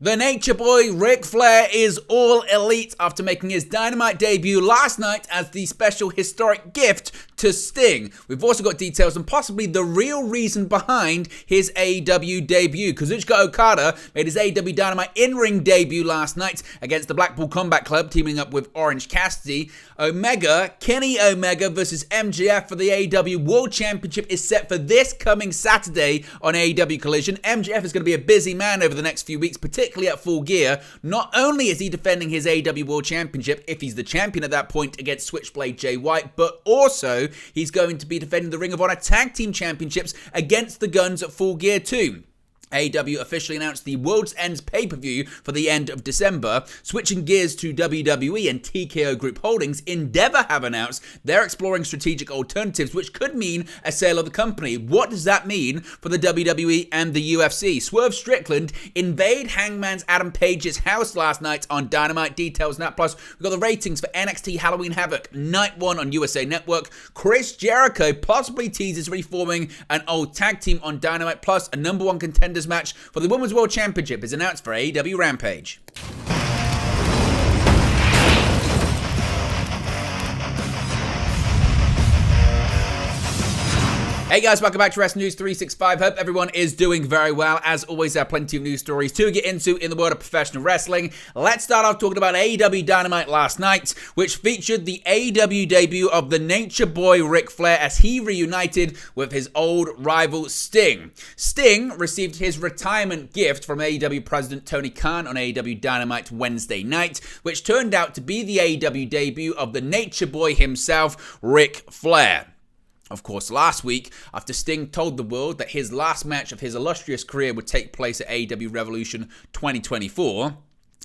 The Nature Boy Ric Flair is all elite after making his Dynamite debut last night as the special historic gift to Sting. We've also got details on possibly the real reason behind his AEW debut. Kazuchika Okada made his AEW Dynamite in-ring debut last night against the Blackpool Combat Club, teaming up with Orange Cassidy. Kenny Omega versus MJF for the AEW World Championship is set for this coming Saturday on AEW Collision. MJF is going to be a busy man over the next few weeks, particularly at Full Gear. Not only is he defending his AEW World Championship, if he's the champion at that point, against Switchblade Jay White, but also he's going to be defending the Ring of Honor Tag Team Championships against the Guns at Full Gear too. AEW officially announced the World's End pay-per-view for the end of December. Switching gears to WWE and TKO Group Holdings, Endeavor have announced they're exploring strategic alternatives, which could mean a sale of the company. What does that mean for the WWE and the UFC? Swerve Strickland invade Hangman's Adam Page's house last night on Dynamite. Details now. Plus, we've got the ratings for NXT Halloween Havoc Night 1 on USA Network. Chris Jericho possibly teases reforming an old tag team on Dynamite. Plus, a number one contender match for the Women's World Championship is announced for AEW Rampage. Hey guys, welcome back to Wrestling News 365. Hope everyone is doing very well. As always, there are plenty of news stories to get into in the world of professional wrestling. Let's start off talking about AEW Dynamite last night, which featured the AEW debut of the Nature Boy Ric Flair as he reunited with his old rival Sting. Sting received his retirement gift from AEW President Tony Khan on AEW Dynamite Wednesday night, which turned out to be the AEW debut of the Nature Boy himself, Ric Flair. Of course, last week, after Sting told the world that his last match of his illustrious career would take place at AEW Revolution 2024,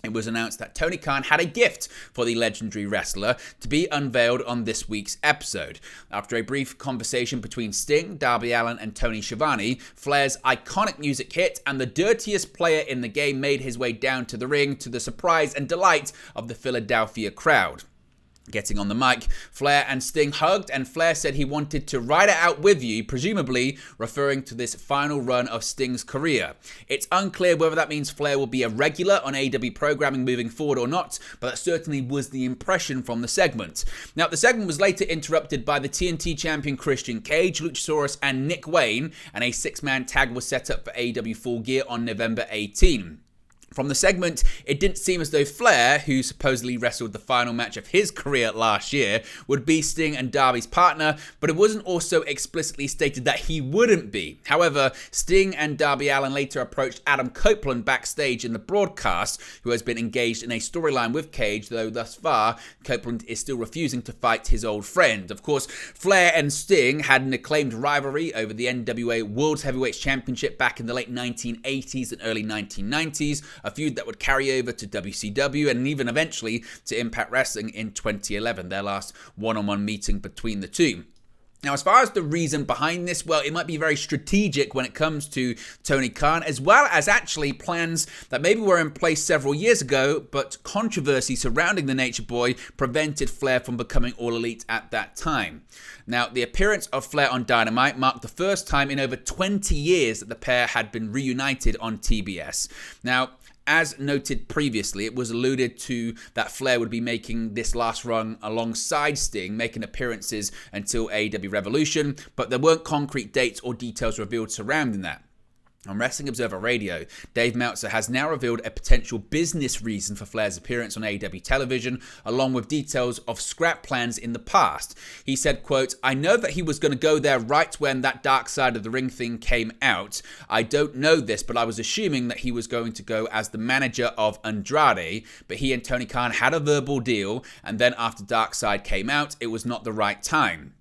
it was announced that Tony Khan had a gift for the legendary wrestler to be unveiled on this week's episode. After a brief conversation between Sting, Darby Allin, and Tony Schiavone, Flair's iconic music hit and the dirtiest player in the game made his way down to the ring to the surprise and delight of the Philadelphia crowd. Getting on the mic, Flair and Sting hugged, and Flair said he wanted to ride it out with you, presumably referring to this final run of Sting's career. It's unclear whether that means Flair will be a regular on AEW programming moving forward or not, but that certainly was the impression from the segment. Now, the segment was later interrupted by the TNT champion Christian Cage, Luchasaurus, and Nick Wayne, and a six-man tag was set up for AEW Full Gear on November 18. From the segment, it didn't seem as though Flair, who supposedly wrestled the final match of his career last year, would be Sting and Darby's partner, but it wasn't also explicitly stated that he wouldn't be. However, Sting and Darby Allin later approached Adam Copeland backstage in the broadcast, who has been engaged in a storyline with Cage, though thus far, Copeland is still refusing to fight his old friend. Of course, Flair and Sting had an acclaimed rivalry over the NWA World Heavyweight Championship back in the late 1980s and early 1990s, a feud that would carry over to WCW and even eventually to Impact Wrestling in 2011, their last one-on-one meeting between the two. Now, as far as the reason behind this, well, it might be very strategic when it comes to Tony Khan, as well as actually plans that maybe were in place several years ago, but controversy surrounding the Nature Boy prevented Flair from becoming All Elite at that time. Now, the appearance of Flair on Dynamite marked the first time in over 20 years that the pair had been reunited on TBS. Now, as noted previously, it was alluded to that Flair would be making this last run alongside Sting, making appearances until AEW Revolution, but there weren't concrete dates or details revealed surrounding that. On Wrestling Observer Radio, Dave Meltzer has now revealed a potential business reason for Flair's appearance on AEW television, along with details of scrap plans in the past. He said, quote, "I know that he was going to go there right when that Dark Side of the Ring thing came out. I don't know this, but I was assuming that he was going to go as the manager of Andrade, but he and Tony Khan had a verbal deal, and then after Dark Side came out, it was not the right time.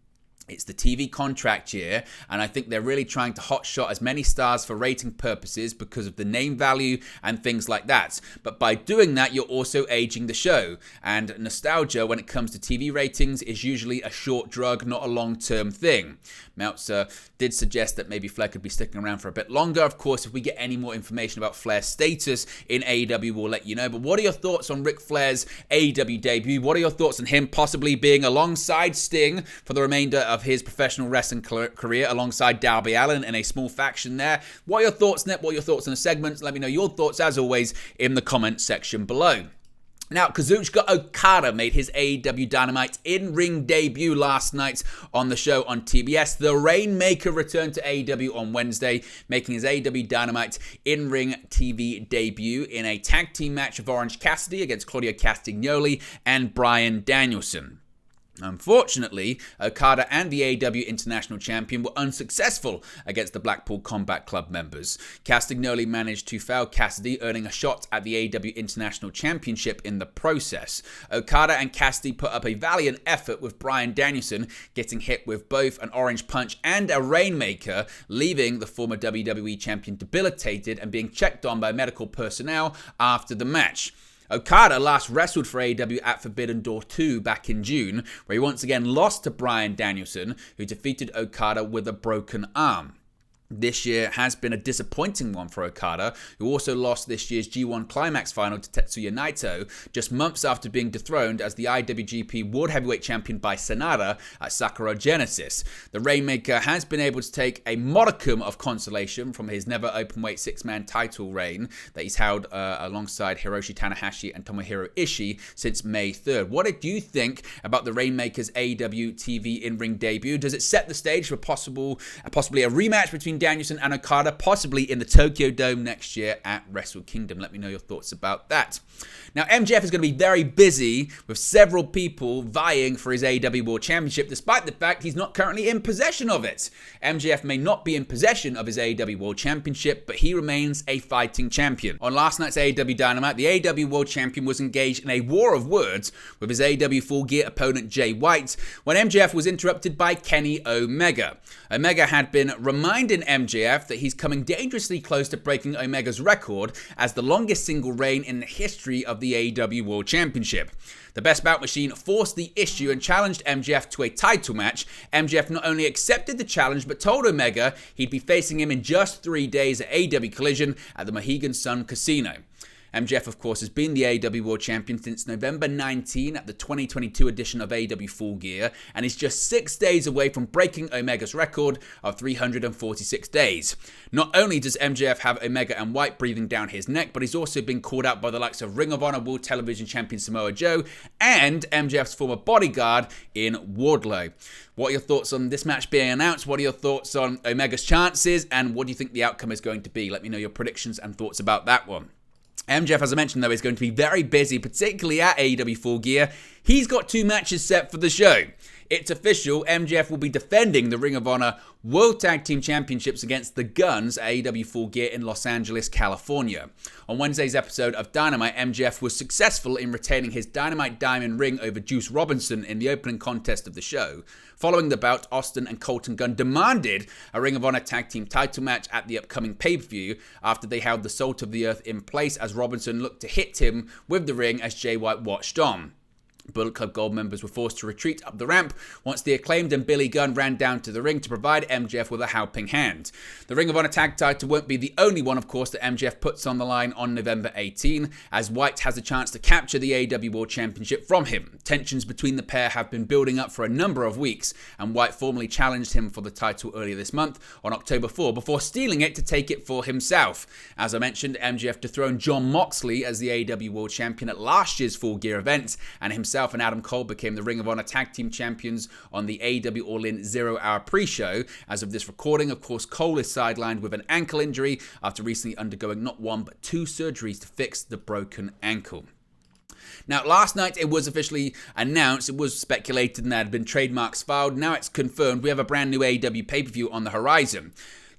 It's the TV contract year, and I think they're really trying to hotshot as many stars for rating purposes because of the name value and things like that. But by doing that, you're also aging the show. And nostalgia, when it comes to TV ratings, is usually a short drug, not a long-term thing." Meltzer did suggest that maybe Flair could be sticking around for a bit longer. Of course, if we get any more information about Flair's status in AEW, we'll let you know. But what are your thoughts on Ric Flair's AEW debut? What are your thoughts on him possibly being alongside Sting for the remainder of his professional wrestling career alongside Darby Allin in a small faction there. What are your thoughts, Nick? What are your thoughts on the segments? Let me know your thoughts, as always, in the comment section below. Now, Kazuchika Okada made his AEW Dynamite in-ring debut last night on the show on TBS. The Rainmaker returned to AEW on Wednesday, making his AEW Dynamite in-ring TV debut in a tag team match of Orange Cassidy against Claudio Castagnoli and Bryan Danielson. Unfortunately, Okada and the AEW International Champion were unsuccessful against the Blackpool Combat Club members. Castagnoli managed to foul Cassidy, earning a shot at the AEW International Championship in the process. Okada and Cassidy put up a valiant effort, with Bryan Danielson getting hit with both an Orange Punch and a Rainmaker, leaving the former WWE Champion debilitated and being checked on by medical personnel after the match. Okada last wrestled for AEW at Forbidden Door 2 back in June, where he once again lost to Bryan Danielson, who defeated Okada with a broken arm. This year has been a disappointing one for Okada, who also lost this year's G1 Climax final to Tetsuya Naito, just months after being dethroned as the IWGP World Heavyweight Champion by Sanada at Sakura Genesis. The Rainmaker has been able to take a modicum of consolation from his never openweight six-man title reign that he's held alongside Hiroshi Tanahashi and Tomohiro Ishii since May 3rd. What did you think about the Rainmaker's AEW TV in-ring debut? Does it set the stage for possibly a rematch between Danielson and Okada, possibly in the Tokyo Dome next year at Wrestle Kingdom? Let me know your thoughts about that. Now, MJF is going to be very busy with several people vying for his AEW World Championship, despite the fact he's not currently in possession of it. MJF may not be in possession of his AEW World Championship, but he remains a fighting champion. On last night's AEW Dynamite, the AEW World Champion was engaged in a war of words with his AEW Full Gear opponent Jay White when MJF was interrupted by Kenny Omega. Omega had been reminding MJF that he's coming dangerously close to breaking Omega's record as the longest single reign in the history of the AEW World Championship. The Best Bout Machine forced the issue and challenged MJF to a title match. MJF not only accepted the challenge, but told Omega he'd be facing him in just 3 days at AEW Collision at the Mohegan Sun Casino. MJF, of course, has been the AEW World Champion since November 19 at the 2022 edition of AEW Full Gear, and is just 6 days away from breaking Omega's record of 346 days. Not only does MJF have Omega and White breathing down his neck, but he's also been called out by the likes of Ring of Honor World Television Champion Samoa Joe and MJF's former bodyguard in Wardlow. What are your thoughts on this match being announced? What are your thoughts on Omega's chances? And what do you think the outcome is going to be? Let me know your predictions and thoughts about that one. MJF, as I mentioned, though, is going to be very busy, particularly at AEW Full Gear. He's got 2 matches set for the show. It's official, MJF will be defending the Ring of Honor World Tag Team Championships against the Guns at AEW Full Gear in Los Angeles, California. On Wednesday's episode of Dynamite, MJF was successful in retaining his Dynamite Diamond ring over Juice Robinson in the opening contest of the show. Following the bout, Austin and Colton Gunn demanded a Ring of Honor Tag Team title match at the upcoming pay-per-view after they held the Salt of the Earth in place as Robinson looked to hit him with the ring as Jay White watched on. Bullet Club Gold members were forced to retreat up the ramp once the Acclaimed and Billy Gunn ran down to the ring to provide MJF with a helping hand. The Ring of Honor tag title won't be the only one, of course, that MJF puts on the line on November 18, as White has a chance to capture the AEW World Championship from him. Tensions between the pair have been building up for a number of weeks, and White formally challenged him for the title earlier this month on October 4 before stealing it to take it for himself. As I mentioned, MJF dethroned Jon Moxley as the AEW World Champion at last year's Full Gear event, and himself and Adam Cole became the Ring of Honor Tag Team Champions on the AEW All In 0 Hour pre-show. As of this recording, of course, Cole is sidelined with an ankle injury after recently undergoing not 1 but 2 surgeries to fix the broken ankle. Now, last night it was officially announced, it was speculated and there had been trademarks filed. Now it's confirmed we have a brand new AEW pay-per-view on the horizon.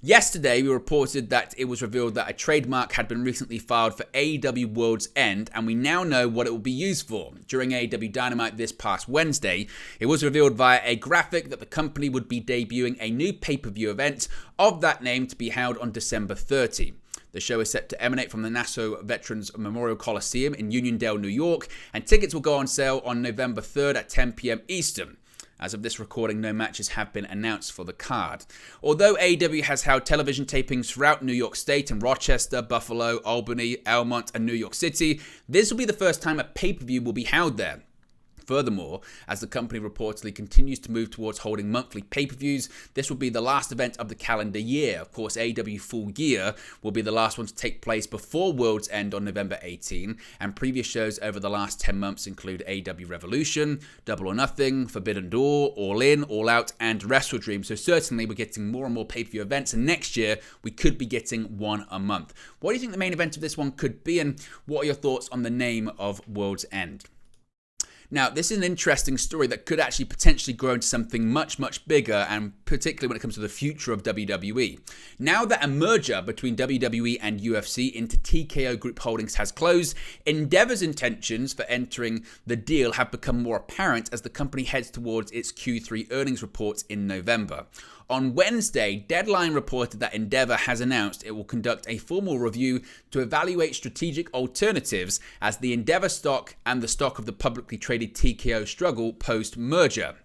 Yesterday, we reported that it was revealed that a trademark had been recently filed for AEW World's End, and we now know what it will be used for. During AEW Dynamite this past Wednesday, it was revealed via a graphic that the company would be debuting a new pay-per-view event of that name to be held on December 30. The show is set to emanate from the Nassau Veterans Memorial Coliseum in Uniondale, New York, and tickets will go on sale on November 3rd at 10 p.m. Eastern. As of this recording, no matches have been announced for the card. Although AEW has held television tapings throughout New York State and Rochester, Buffalo, Albany, Elmont, and New York City, this will be the first time a pay-per-view will be held there. Furthermore, as the company reportedly continues to move towards holding monthly pay-per-views, this will be the last event of the calendar year. Of course, AEW Full Gear will be the last one to take place before World's End on November 18, and previous shows over the last 10 months include AEW Revolution, Double or Nothing, Forbidden Door, All In, All Out, and Wrestle Dream. So certainly we're getting more and more pay-per-view events, and next year we could be getting one a month. What do you think the main event of this one could be, and what are your thoughts on the name of World's End? Now, this is an interesting story that could actually potentially grow into something much, much bigger, and particularly when it comes to the future of WWE. Now that a merger between WWE and UFC into TKO Group Holdings has closed, Endeavor's intentions for entering the deal have become more apparent as the company heads towards its Q3 earnings report in November. On Wednesday, Deadline reported that Endeavor has announced it will conduct a formal review to evaluate strategic alternatives as the Endeavor stock and the stock of the publicly traded TKO struggle post-merger.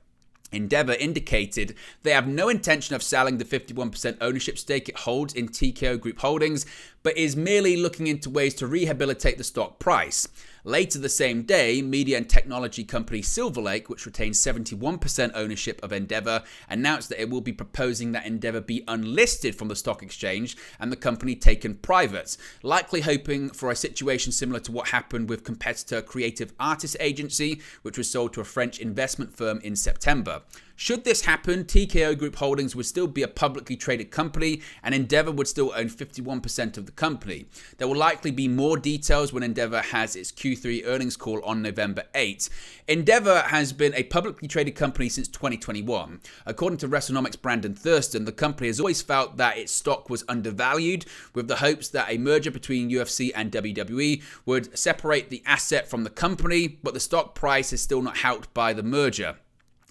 Endeavor indicated they have no intention of selling the 51% ownership stake it holds in TKO Group Holdings, but is merely looking into ways to rehabilitate the stock price. Later the same day, media and technology company Silver Lake, which retains 71% ownership of Endeavor, announced that it will be proposing that Endeavor be unlisted from the stock exchange and the company taken private, likely hoping for a situation similar to what happened with competitor Creative Artists Agency, which was sold to a French investment firm in September. Should this happen, TKO Group Holdings would still be a publicly traded company and Endeavor would still own 51% of the company. There will likely be more details when Endeavor has its Q3 earnings call on November 8. Endeavor has been a publicly traded company since 2021. According to WrestleNomics' Brandon Thurston, the company has always felt that its stock was undervalued, with the hopes that a merger between UFC and WWE would separate the asset from the company, but the stock price is still not helped by the merger.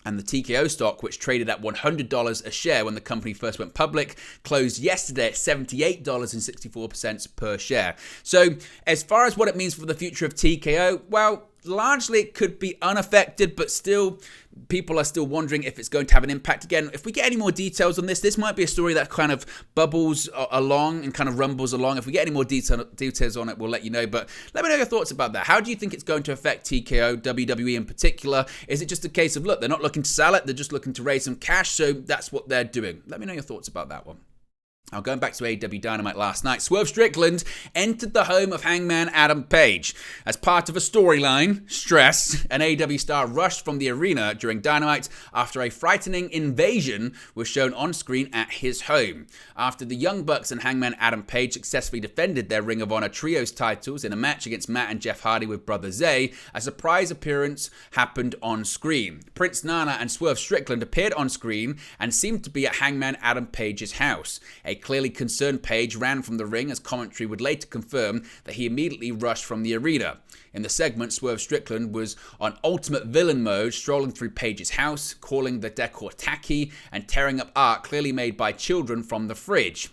And the TKO stock, which traded at $100 a share when the company first went public, closed yesterday at $78.64 per share. So as far as what it means for the future of TKO, well, largely it could be unaffected, but still, people are still wondering if it's going to have an impact. Again, if we get any more details on this might be a story that kind of bubbles along and kind of rumbles along. If we get any more details on it, we'll let you know. But let me know your thoughts about that. How do you think it's going to affect TKO, WWE in particular? Is it just a case of, look, they're not looking to sell it, they're just looking to raise some cash, so that's what they're doing? Let me know your thoughts about that one. Now, going back to AEW Dynamite last night, Swerve Strickland entered the home of Hangman Adam Page. As part of a storyline, Stress, an AEW star rushed from the arena during Dynamite after a frightening invasion was shown on screen at his home. After the Young Bucks and Hangman Adam Page successfully defended their Ring of Honor Trios titles in a match against Matt and Jeff Hardy with Brother Zay, a surprise appearance happened on screen. Prince Nana and Swerve Strickland appeared on screen and seemed to be at Hangman Adam Page's house. A clearly concerned Page ran from the ring, as commentary would later confirm that he immediately rushed from the arena. In the segment, Swerve Strickland was on ultimate villain mode, strolling through Page's house, calling the decor tacky and tearing up art clearly made by children from the fridge.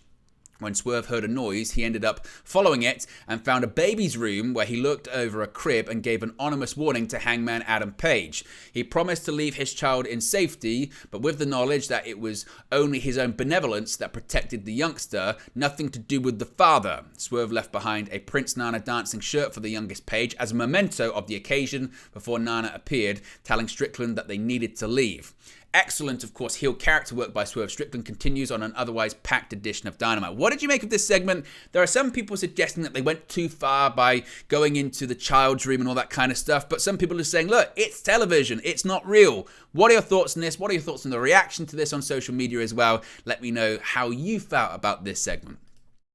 When Swerve heard a noise, he ended up following it and found a baby's room where he looked over a crib and gave an ominous warning to Hangman Adam Page. He promised to leave his child in safety, but with the knowledge that it was only his own benevolence that protected the youngster, nothing to do with the father. Swerve left behind a Prince Nana dancing shirt for the youngest Page as a memento of the occasion before Nana appeared, telling Strickland that they needed to leave. Excellent, of course, heel character work by Swerve Strickland continues on an otherwise packed edition of Dynamite. What did you make of this segment? There are some people suggesting that they went too far by going into the child's room and all that kind of stuff, but some people are saying, look, it's television, it's not real. What are your thoughts on this? What are your thoughts on the reaction to this on social media as well? Let me know how you felt about this segment.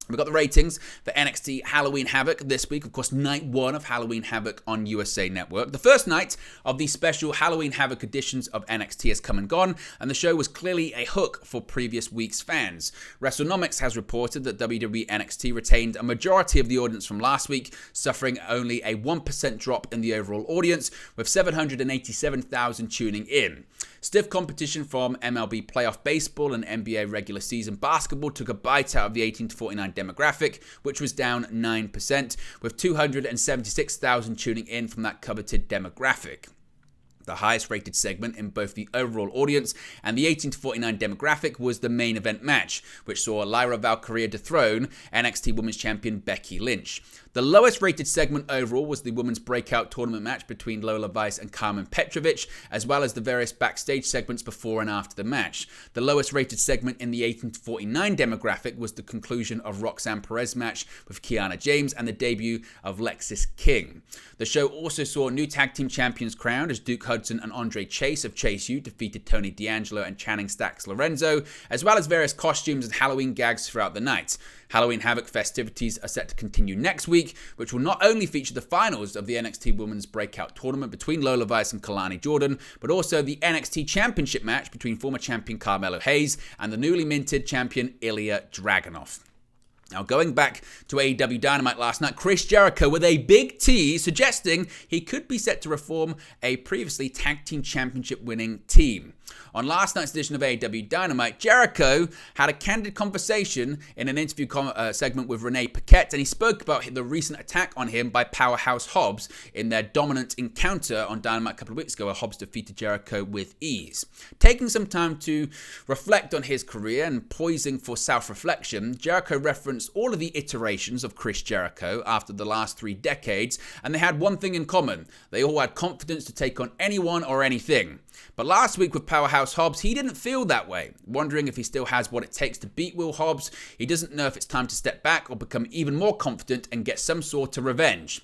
We've got the ratings for NXT Halloween Havoc this week. Of course, night one of Halloween Havoc on USA Network. The first night of the special Halloween Havoc editions of NXT has come and gone, and the show was clearly a hook for previous week's fans. WrestleNomics has reported that WWE NXT retained a majority of the audience from last week, suffering only a 1% drop in the overall audience, with 787,000 tuning in. Stiff competition from MLB playoff baseball and NBA regular season basketball took a bite out of the 18 to 49 demographic, which was down 9%, with 276,000 tuning in from that coveted demographic. The highest rated segment in both the overall audience and the 18 to 49 demographic was the main event match, which saw Lyra Valkyria dethrone NXT Women's Champion Becky Lynch. The lowest rated segment overall was the women's breakout tournament match between Lola Vice and Carmen Petrovic, as well as the various backstage segments before and after the match. The lowest rated segment in the 18 to 49 demographic was the conclusion of Roxanne Perez match with Kiana James and the debut of Lexis King. The show also saw new tag team champions crowned as Duke Hudson and Andre Chase of Chase U defeated Tony D'Angelo and Channing Stacks Lorenzo, as well as various costumes and Halloween gags throughout the night. Halloween Havoc festivities are set to continue next week, which will not only feature the finals of the NXT Women's Breakout Tournament between Lola Vice and Kalani Jordan, but also the NXT Championship match between former champion Carmelo Hayes and the newly minted champion Ilya Dragunov. Now, going back to AEW Dynamite last night, Chris Jericho with a big tease suggesting he could be set to reform a previously Tag Team Championship winning team. On last night's edition of AEW Dynamite, Jericho had a candid conversation in an interview segment with Renee Paquette, and he spoke about the recent attack on him by Powerhouse Hobbs in their dominant encounter on Dynamite a couple of weeks ago, where Hobbs defeated Jericho with ease. Taking some time to reflect on his career and poising for self-reflection, Jericho referenced all of the iterations of Chris Jericho after the last 3 decades, and they had one thing in common. They all had confidence to take on anyone or anything. But last week with Powerhouse Hobbs, he didn't feel that way, wondering if he still has what it takes to beat Will Hobbs. He doesn't know if it's time to step back or become even more confident and get some sort of revenge.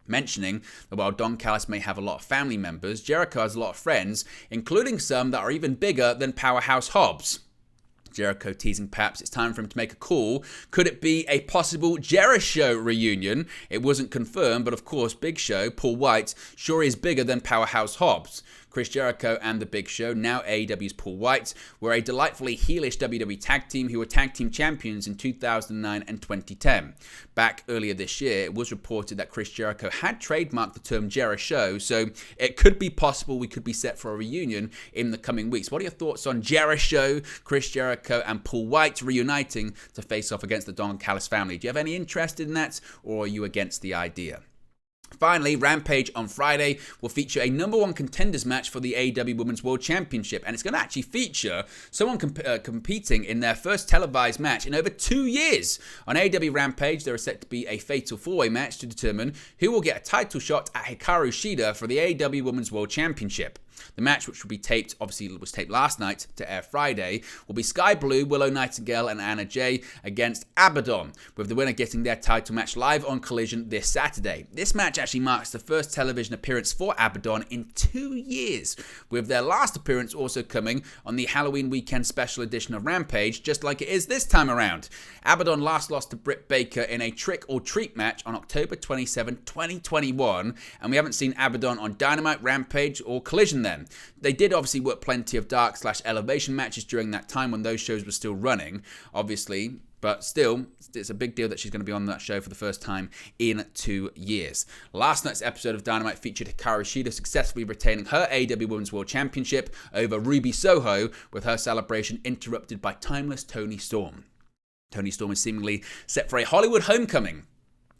Mentioning that while Don Callis may have a lot of family members, Jericho has a lot of friends, including some that are even bigger than Powerhouse Hobbs. Jericho teasing perhaps it's time for him to make a call. Could it be a possible Jericho reunion? It wasn't confirmed, but of course Big Show, Paul White, sure is bigger than Powerhouse Hobbs. Chris Jericho and The Big Show, now AEW's Paul White, were a delightfully heelish WWE tag team who were tag team champions in 2009 and 2010. Back earlier this year, it was reported that Chris Jericho had trademarked the term Jericho, so it could be possible we could be set for a reunion in the coming weeks. What are your thoughts on Jericho, Chris Jericho, and Paul White reuniting to face off against the Don Callis family? Do you have any interest in that, or are you against the idea? Finally, Rampage on Friday will feature a number 1 contenders match for the AEW Women's World Championship, and it's going to actually feature someone competing in their first televised match in over 2 years. On AEW Rampage, there is set to be a fatal 4-way match to determine who will get a title shot at Hikaru Shida for the AEW Women's World Championship. The match, which will be taped, obviously it was taped last night to air Friday, will be Sky Blue, Willow Nightingale and Anna Jay against Abaddon, with the winner getting their title match live on Collision this Saturday. This match actually marks the first television appearance for Abaddon in 2 years, with their last appearance also coming on the Halloween weekend special edition of Rampage, just like it is this time around. Abaddon last lost to Britt Baker in a trick or treat match on October 27, 2021, and we haven't seen Abaddon on Dynamite, Rampage or Collision then. They did obviously work plenty of dark/elevation matches during that time when those shows were still running, obviously, but still, it's a big deal that she's going to be on that show for the first time in 2 years. Last night's episode of Dynamite featured Hikaru Shida successfully retaining her AEW Women's World Championship over Ruby Soho, with her celebration interrupted by timeless Toni Storm. Toni Storm is seemingly set for a Hollywood homecoming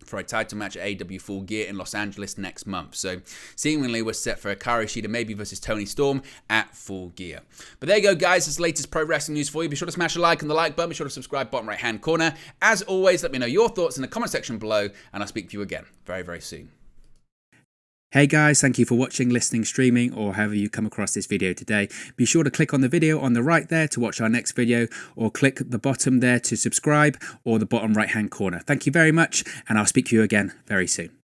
for a title match at AEW Full Gear in Los Angeles next month. So seemingly we're set for Hikaru Shida maybe versus Toni Storm at Full Gear. But there you go, guys. This is the latest pro wrestling news for you. Be sure to smash a like on the like button. Be sure to subscribe bottom right hand corner. As always, let me know your thoughts in the comment section below, and I'll speak to you again very, very soon. Hey guys, thank you for watching, listening, streaming, or however you come across this video today. Be sure to click on the video on the right there to watch our next video, or click the bottom there to subscribe, or the bottom right hand corner. Thank you very much, and I'll speak to you again very soon.